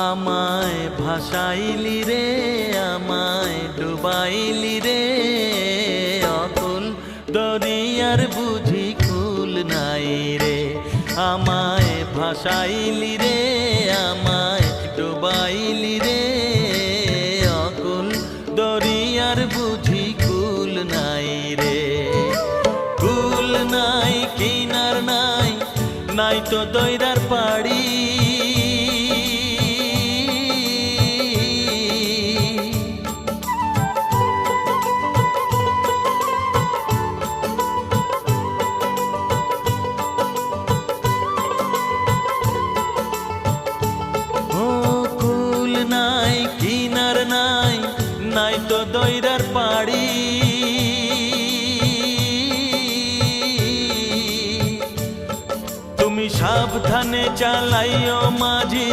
আমায় ভাসাইলি রে আমায় ডুবাইলি রে অকুল দরিয়ার বুঝি কুল নাই রে আমায় ভাসাইলি রে আমায় ডুবাইলি রে অকুল দরিয়ার বুঝি কুল নাই রে কুল নাই কিনার নাই নাই তো দইরার পাড়ি নাই কিনার নাই নাই তো দইরার পাড়ি তুমি সাবধানে চালাইও মাঝি